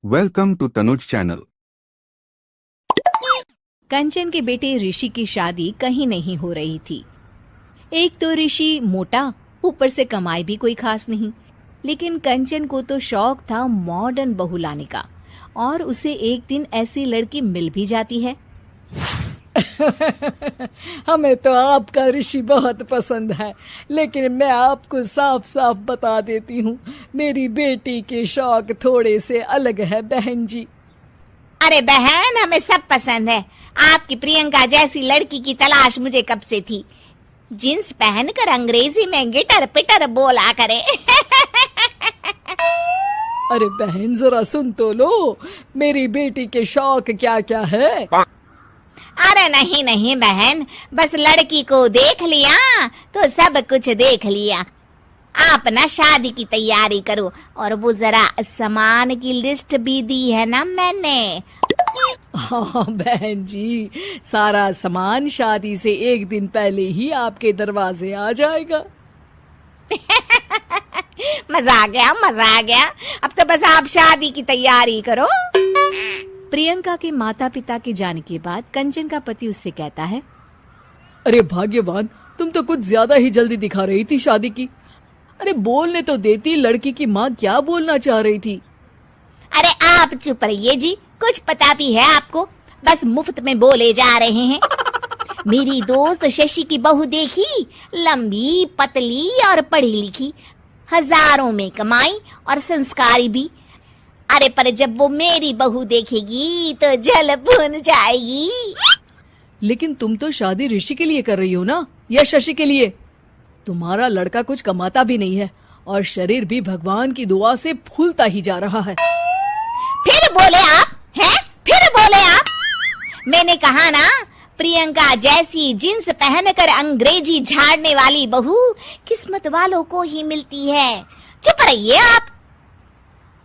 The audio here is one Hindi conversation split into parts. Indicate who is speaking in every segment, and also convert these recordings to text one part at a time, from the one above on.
Speaker 1: Welcome to Tanuj channel.
Speaker 2: Kanchan के बेटे ऋषि की शादी कहीं नहीं हो रही थी। एक तो ऋषि मोटा, ऊपर से कमाई भी कोई खास नहीं। लेकिन कंचन को तो शौक था मॉडर्न बहू लाने का, और उसे एक दिन ऐसी लड़की मिल भी जाती है।
Speaker 3: हमें तो आपका ऋषि बहुत पसंद है, लेकिन मैं आपको साफ साफ बता देती हूँ, मेरी बेटी के शौक थोड़े से अलग है बहन जी।
Speaker 4: अरे बहन, हमें सब पसंद है। आपकी प्रियंका जैसी लड़की की तलाश मुझे कब से थी। जींस पहनकर अंग्रेजी में गिटर पिटर बोला करे।
Speaker 3: अरे बहन जरा सुन तो लो, मेरी बेटी के शौक क्या क्या है।
Speaker 4: अरे नहीं नहीं बहन, बस लड़की को देख लिया तो सब कुछ देख लिया। आप ना शादी की तैयारी करो, और वो जरा सामान की लिस्ट भी दी है ना मैंने।
Speaker 3: हाँ बहन जी, सारा सामान शादी से एक दिन पहले ही आपके दरवाजे आ जाएगा।
Speaker 4: मजा आ गया, मजा आ गया। अब तो बस आप शादी की तैयारी करो।
Speaker 2: प्रियंका के माता पिता के जाने के बाद कंचन का पति उससे कहता है,
Speaker 3: अरे भाग्यवान, तुम तो कुछ ज्यादा ही जल्दी दिखा रही थी शादी की। अरे बोलने तो देती, लड़की की माँ क्या बोलना चाह रही थी।
Speaker 4: अरे आप चुप रहिए जी, कुछ पता भी है आपको, बस मुफ्त में बोले जा रहे हैं। मेरी दोस्त शशि की बहू देखी, लंबी पतली और पढ़ी लिखी, हजारों में कमाई और संस्कारी भी। अरे पर जब वो मेरी बहू देखेगी तो जल भुन जाएगी।
Speaker 3: लेकिन तुम तो शादी ऋषि के लिए कर रही हो ना, या शशि के लिए? तुम्हारा लड़का कुछ कमाता भी नहीं है, और शरीर भी भगवान की दुआ से फूलता ही जा रहा है।
Speaker 4: फिर बोले आप हैं? फिर बोले आप? मैंने कहा ना, प्रियंका जैसी जींस पहनकर अंग्रेजी झाड़ने वाली बहू किस्मत वालों को ही मिलती है। चुप रहिए आप।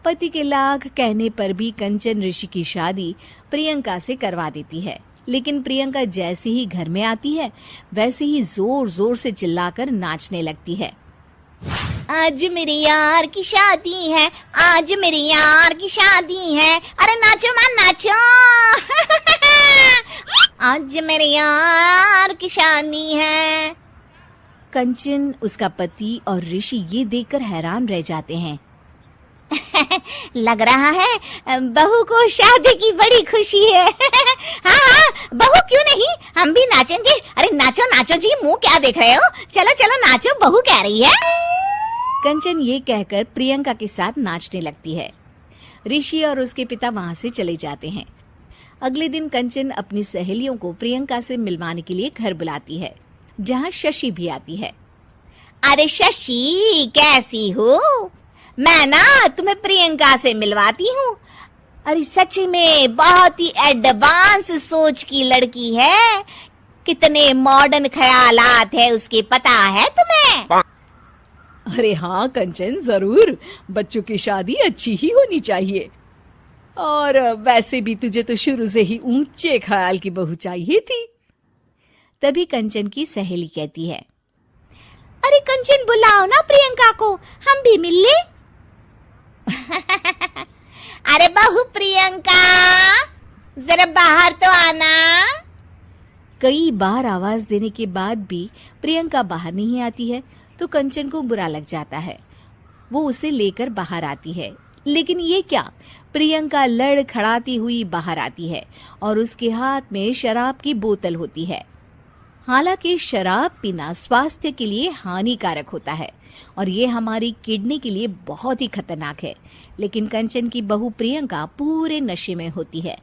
Speaker 2: पति के लाख कहने पर भी कंचन ऋषि की शादी प्रियंका से करवा देती है। लेकिन प्रियंका जैसे ही घर में आती है, वैसे ही जोर जोर से चिल्लाकर नाचने लगती है।
Speaker 4: आज मेरे यार की शादी है, आज मेरे यार की शादी है। अरे नाचो मां नाचो। आज मेरे यार की शादी है।
Speaker 2: कंचन, उसका पति और ऋषि ये देखकर हैरान रह जाते हैं।
Speaker 4: लग रहा है बहू को शादी की बड़ी खुशी है। हाँ हाँ, बहू क्यों नहीं, हम भी नाचेंगे। अरे नाचो नाचो जी, मुंह क्या देख रहे हो, चलो चलो नाचो, बहू कह रही है।
Speaker 2: कंचन ये कहकर प्रियंका के साथ नाचने लगती है। ऋषि और उसके पिता वहां से चले जाते हैं। अगले दिन कंचन अपनी सहेलियों को प्रियंका से मिलवाने के लिए घर बुलाती है, जहाँ शशि भी आती है।
Speaker 4: अरे शशि, कैसी हो? मैं ना तुम्हें प्रियंका से मिलवाती हूँ। अरे सच में बहुत ही एडवांस सोच की लड़की है। कितने मॉडर्न ख्यालात है उसके, पता है तुम्हें?
Speaker 3: अरे हाँ कंचन, जरूर। बच्चों की शादी अच्छी ही होनी चाहिए, और वैसे भी तुझे तो शुरू से ही ऊंचे ख्याल की बहू चाहिए थी।
Speaker 2: तभी कंचन की सहेली कहती है,
Speaker 4: अरे कंचन, बुलाओ ना प्रियंका को, हम भी मिल ले। अरे बहू प्रियंका, जरा बाहर तो आना।
Speaker 2: कई बार आवाज देने के बाद भी प्रियंका बाहर नहीं आती है, तो कंचन को बुरा लग जाता है। वो उसे लेकर बाहर आती है, लेकिन ये क्या, प्रियंका लड़खड़ाती हुई बाहर आती है और उसके हाथ में शराब की बोतल होती है। हालांकि शराब पीना स्वास्थ्य के लिए हानिकारक होता है, और ये हमारी किडनी के लिए बहुत ही खतरनाक है। लेकिन कंचन की बहू प्रियंका पूरे नशे में होती है।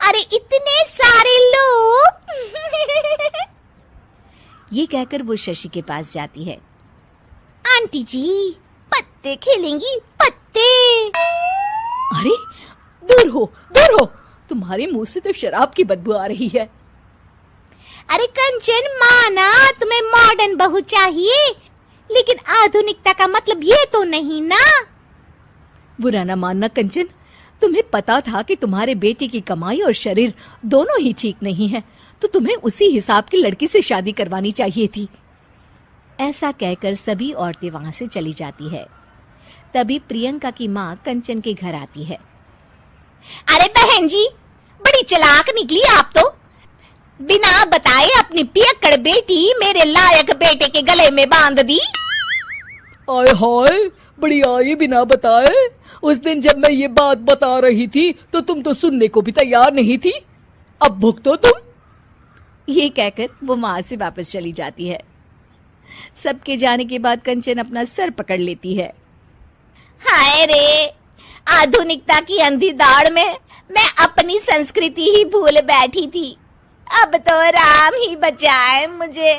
Speaker 4: अरे इतने सारे लोग।
Speaker 2: ये कहकर वो शशि के पास जाती है।
Speaker 4: आंटी जी, पत्ते खेलेंगी, पत्ते।
Speaker 3: अरे दूर हो, दूर हो, तुम्हारे मुंह से तो शराब की बदबू आ रही है।
Speaker 4: अरे कंचन, माना तुम्हें मॉडर्न बहू चाहिए, लेकिन आधुनिकता का मतलब ये तो नहीं ना।
Speaker 3: बुरा ना मानना कंचन, तुम्हें पता था कि तुम्हारे बेटे की कमाई और शरीर दोनों ही ठीक नहीं है, तो तुम्हें उसी हिसाब की लड़की से शादी करवानी चाहिए थी।
Speaker 2: ऐसा कहकर सभी औरतें वहां से चली जाती है। तभी प्रियंका की माँ कंचन के घर आती है
Speaker 4: अरे बहन जी, बड़ी चालाक निकली आप तो। बिना बताए अपनी पियक्कड़ बेटी मेरे लायक बेटे के गले में बांध दी।
Speaker 3: आय हाय, बड़ी आई बिना बताए। उस दिन जब मैं ये बात बता रही थी तो तुम तो सुनने को भी तैयार नहीं थी। अब भुगतो तुम।
Speaker 2: ये कहकर वो वहां से वापस चली जाती है। सबके जाने के बाद कंचन अपना सर पकड़ लेती है।
Speaker 4: हाय रे, आधुनिकता की अंधी दौड़ में मैं अपनी संस्कृति ही भूल बैठी थी। अब तो राम ही बचाए मुझे।